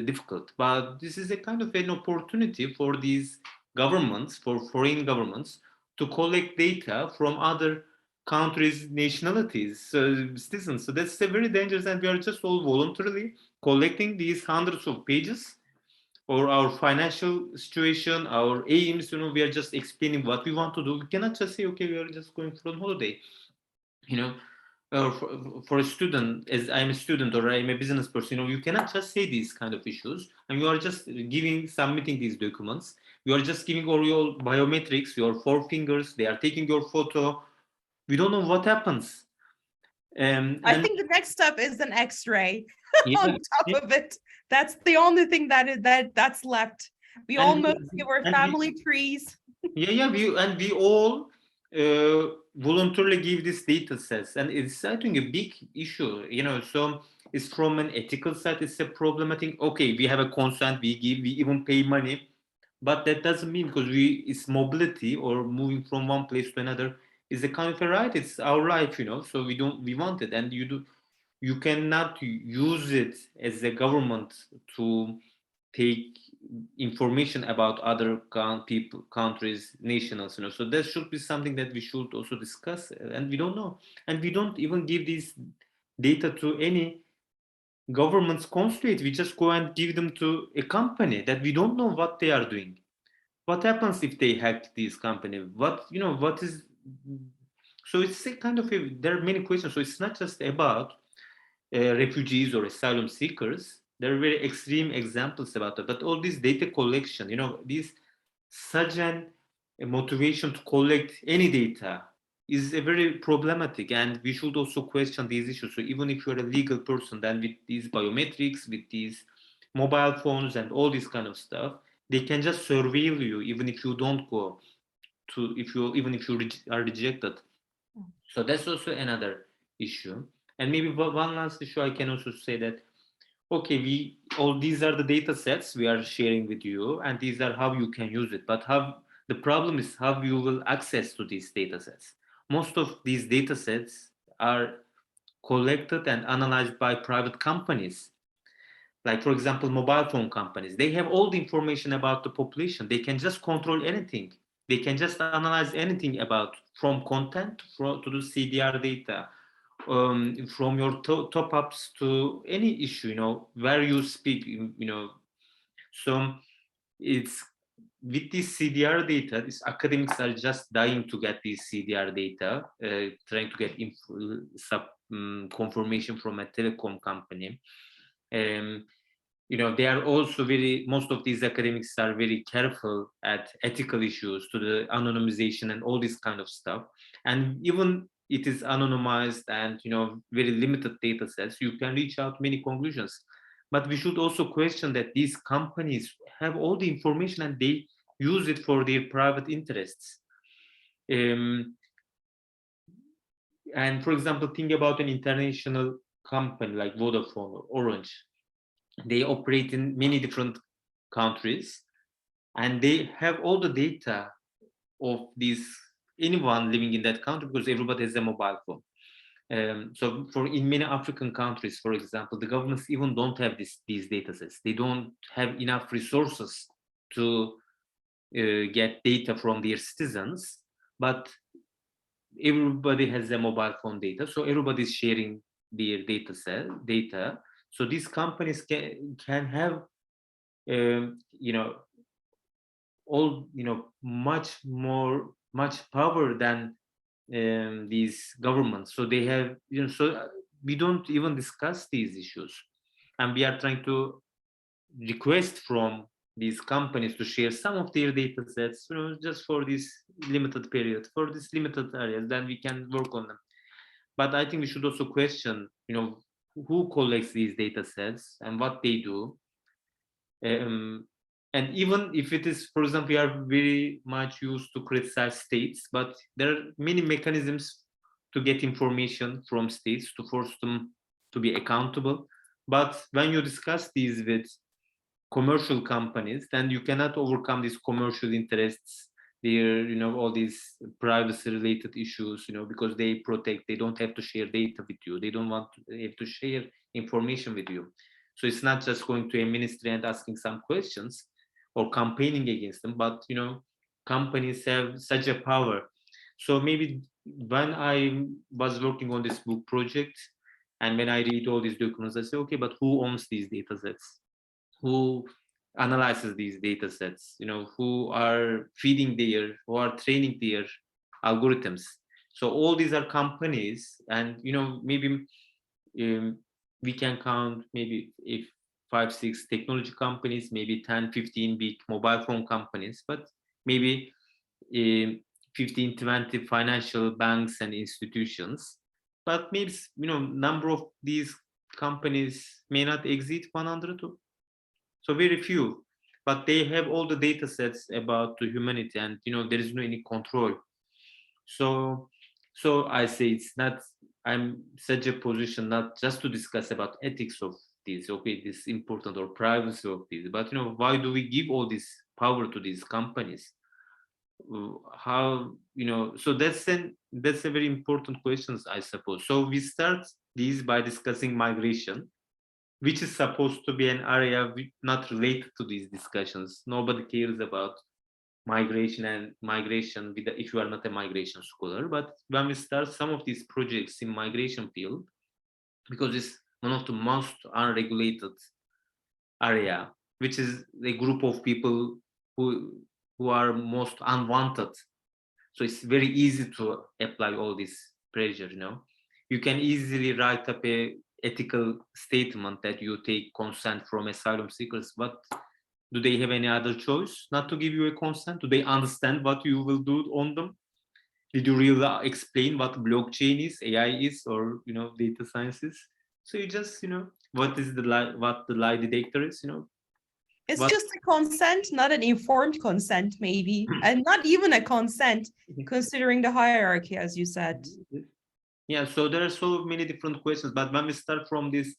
Speaker 2: difficult, but this is a kind of an opportunity for these governments, for foreign governments, to collect data from other countries' nationalities, citizens. So that's a very dangerous, and we are just all voluntarily collecting these hundreds of pages or our financial situation, our aims, we are just explaining what we want to do. We cannot just say, okay, we are just going for a holiday, for a student, as I'm a student or I'm a business person, you cannot just say these kind of issues, and you are just submitting these documents. You are just giving all your biometrics, your 4 fingers, they are taking your photo. We don't know what happens.
Speaker 1: I think the next step is an X-ray
Speaker 2: yeah,
Speaker 1: on top of it. That's the only thing that's left. We all
Speaker 2: And
Speaker 1: must give our
Speaker 2: and we,
Speaker 1: family trees.
Speaker 2: yeah, we all voluntarily give these data sets, and it's, I think, a big issue, so it's from an ethical side, it's a problematic. Okay, we have a consent, we give, we even pay money, but that doesn't mean, because it's mobility or moving from one place to another is a kind of a right, it's our life, so we want it, and you cannot use it as a government to take information about other people, countries, nationals, so that should be something that we should also discuss, and we don't know, and we don't even give these data to any government's consulate. We just go and give them to a company that we don't know what they are doing. What happens if they hack this company? What is, so it's a kind of there are many questions, so it's not just about refugees or asylum seekers. There are very extreme examples about that. But all this data collection, this such an a motivation to collect any data is a very problematic, and we should also question these issues. So even if you're a legal person, then with these biometrics, with these mobile phones and all this kind of stuff, they can just surveil you even if you don't go to, even if you are rejected. So that's also another issue. And maybe one last issue I can also say that, okay, all these are the data sets we are sharing with you, and these are how you can use it. But how the problem is how you will access to these data sets. Most of these data sets are collected and analyzed by private companies. Like, for example, mobile phone companies. They have all the information about the population. They can just control anything. They can just analyze anything about, from content to the CDR data, from your top ups to any issue, where you speak, So it's, with this CDR data, these academics are just dying to get these CDR data, trying to get confirmation from a telecom company. They are also most of these academics are very careful at ethical issues, to the anonymization and all this kind of stuff. And even it is anonymized and, very limited data sets, you can reach out many conclusions. But we should also question that these companies have all the information and they use it for their private interests. And for example, think about an international company like Vodafone or Orange. They operate in many different countries, and they have all the data of anyone living in that country, because everybody has a mobile phone. So in many African countries, for example, the governments even don't have these data sets. They don't have enough resources to get data from their citizens, but everybody has a mobile phone data, so everybody's sharing their data. So these companies can have all much power than these governments. So they have, so we don't even discuss these issues, and we are trying to request from these companies to share some of their data sets, just for this limited period, for this limited areas, then we can work on them. But I think we should also question, who collects these data sets and what they do. And even if it is, for example, we are very much used to criticize states, but there are many mechanisms to get information from states, to force them to be accountable. But when you discuss these with commercial companies, then you cannot overcome these commercial interests, their, all these privacy related issues, because they don't have to share data with you. They don't want to have to share information with you. So it's not just going to a ministry and asking some questions or campaigning against them, but, companies have such a power. So maybe when I was working on this book project, and when I read all these documents, I say, okay, but who owns these data sets? Who analyzes these data sets? Who are who are training their algorithms? So all these are companies, and, maybe we can count maybe if 5-6 technology companies, maybe 10-15 big mobile phone companies, but maybe 15-20 financial banks and institutions. But maybe, number of these companies may not exceed 100, so very few. but they have all the data sets about the humanity, and there is no any control. So I say it's not, I'm such a position not just to discuss about ethics of this, okay, this important, or privacy of this, but why do we give all this power to these companies? How, so that's a very important question, I suppose. So we start these by discussing migration, which is supposed to be an area not related to these discussions. Nobody cares about migration if you are not a migration scholar. But when we start some of these projects in migration field, because it's one of the most unregulated area, which is a group of people who are most unwanted. So it's very easy to apply all this pressure. You can easily write up a ethical statement that you take consent from asylum seekers, but do they have any other choice not to give you a consent? Do they understand what you will do on them? Did you really explain what blockchain is, AI is, or data science is? So you just what the lie detector is.
Speaker 1: It's just a consent, not an informed consent, maybe, and not even a consent, considering the hierarchy, as you said.
Speaker 2: Yeah, so there are so many different questions, but when we start from this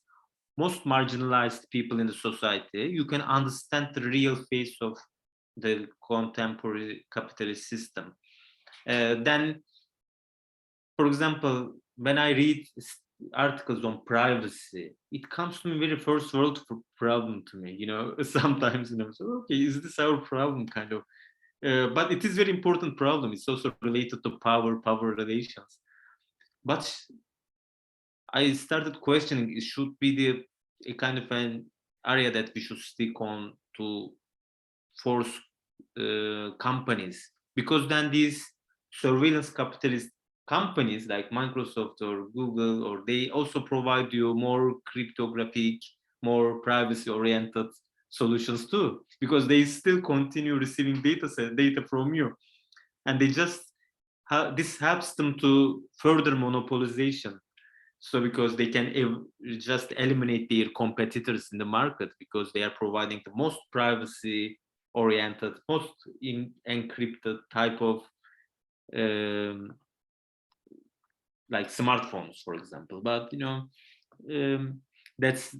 Speaker 2: most marginalized people in the society, you can understand the real face of the contemporary capitalist system. Then, for example, when I read articles on privacy, it comes to me very first world problem to me. Sometimes so, okay, is this our problem, kind of? But it is very important problem. It's also related to power relations. But I started questioning, it should be a kind of an area that we should stick on to force companies, because then these surveillance capitalist companies like Microsoft or Google, or they also provide you more cryptographic, more privacy oriented solutions too, because they still continue receiving data from you, and they just this helps them to further monopolization. So because they can just eliminate their competitors in the market, because they are providing the most privacy oriented, most encrypted type of like smartphones, for example. But that's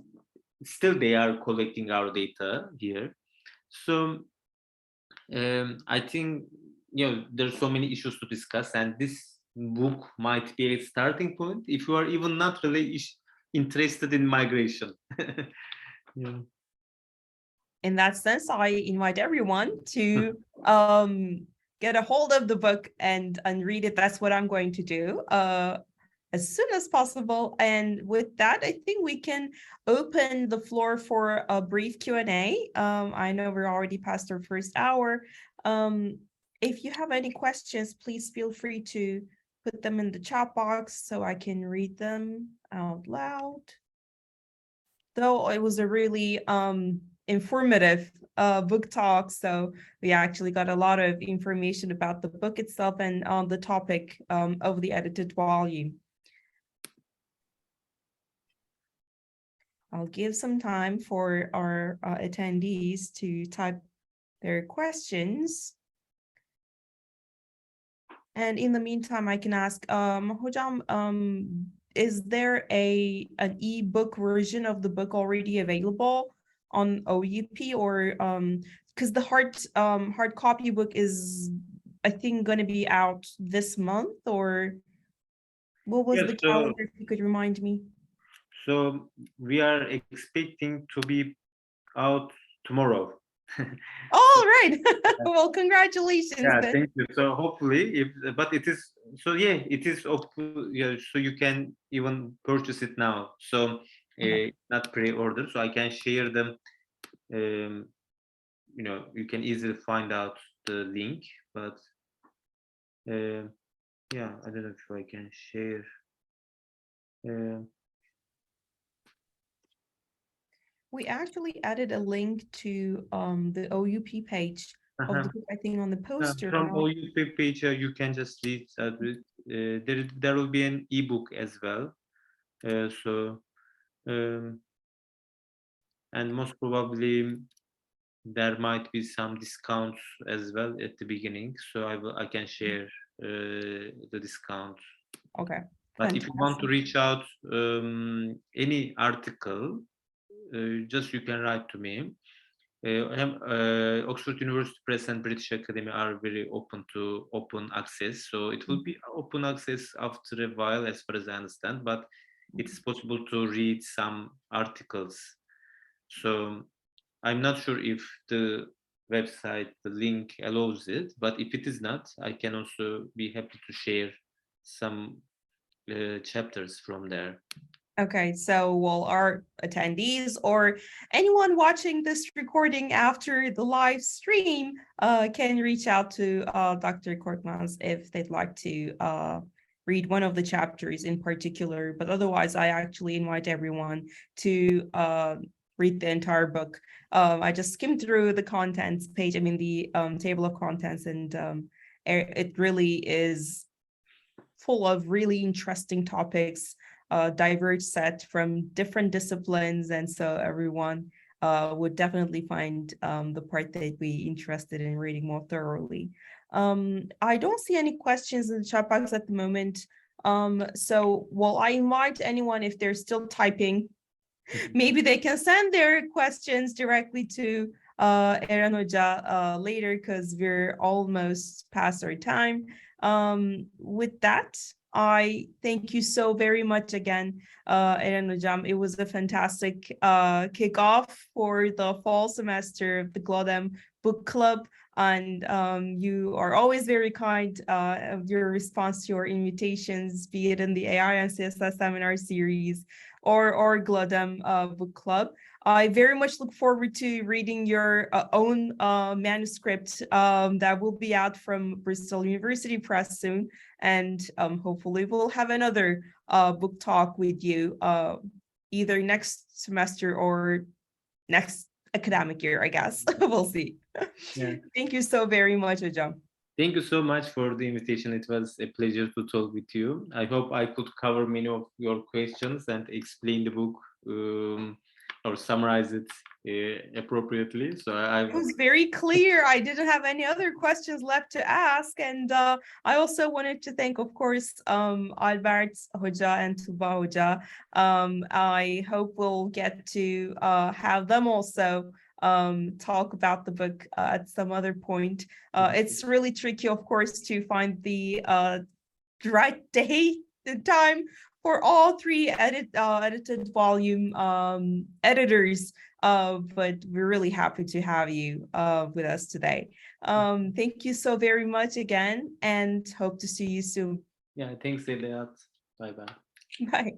Speaker 2: still, they are collecting our data here. So I think there's so many issues to discuss, and this book might be a starting point if you are even not really interested in migration. Yeah.
Speaker 1: In that sense, I invite everyone to get a hold of the book and read it. That's what I'm going to do as soon as possible. And with that, I think we can open the floor for a brief Q&A. I know we're already past our first hour. If you have any questions, please feel free to put them in the chat box so I can read them out loud. Though it was a really informative book talk, so we actually got a lot of information about the book itself and on the topic of the edited volume. I'll give some time for our attendees to type their questions. And in the meantime, I can ask, Hocam, is there an e-book version of the book already available on OUP, or because the hard copy book is, I think, going to be out this month, or what was the calendar, if you could remind me?
Speaker 2: So we are expecting to be out tomorrow.
Speaker 1: All right. Well, congratulations.
Speaker 2: Yeah,
Speaker 1: then.
Speaker 2: thank you. So hopefully, but it is, so yeah, it is, yeah, so you can even purchase it now. So not pre-order, so I can share them. You can easily find out the link, but yeah, I don't know if I can share.
Speaker 1: We actually added a link to the OUP page of the book, I think, on the poster.
Speaker 2: From OUP page, you can just read that. There will be an ebook as well. And most probably there might be some discounts as well at the beginning, so I can share the discount.
Speaker 1: Okay.
Speaker 2: But if you want to reach out any article, just you can write to me. Oxford University Press and British Academy are very open to open access, so it will be open access after a while, as far as I understand, but it is possible to read some articles. So I'm not sure if the website, the link allows it, but if it is not, I can also be happy to share some chapters from there.
Speaker 1: Okay, so well, our attendees or anyone watching this recording after the live stream can reach out to Dr. Korkmaz if they'd like to read one of the chapters in particular. But otherwise, I actually invite everyone to read the entire book. I just skimmed through the contents page, I mean, the table of contents, and it really is full of really interesting topics, diverse set from different disciplines, and so everyone would definitely find the part they'd be interested in reading more thoroughly. I don't see any questions in the chat box at the moment. So well, I invite anyone, if they're still typing, maybe they can send their questions directly to Eren Hoca later, because we're almost past our time. With that, I thank you so very much again, Eren Hocam. It was a fantastic kickoff for the fall semester of the GLODEM Book Club. And you are always very kind of your response to your invitations, be it in the AI and CSS seminar series or GLODEM Book Club. I very much look forward to reading your own manuscript that will be out from Bristol University Press soon. And hopefully we'll have another book talk with you either next semester or next academic year, I guess. We'll see. Yeah. Thank you so very much, Hocam.
Speaker 2: Thank you so much for the invitation. It was a pleasure to talk with you. I hope I could cover many of your questions and explain the book or summarize it appropriately. So
Speaker 1: it was very clear. I didn't have any other questions left to ask. And I also wanted to thank, of course, Albert Hoca and Tuba Hoca. I hope we'll get to have them also talk about the book at some other point. It's really tricky, of course, to find the right day, the time for all three edited volume editors. But we're really happy to have you with us today. Thank you so very much again, and hope to see you soon.
Speaker 2: Yeah, thanks a lot. Bye-bye.
Speaker 1: Bye.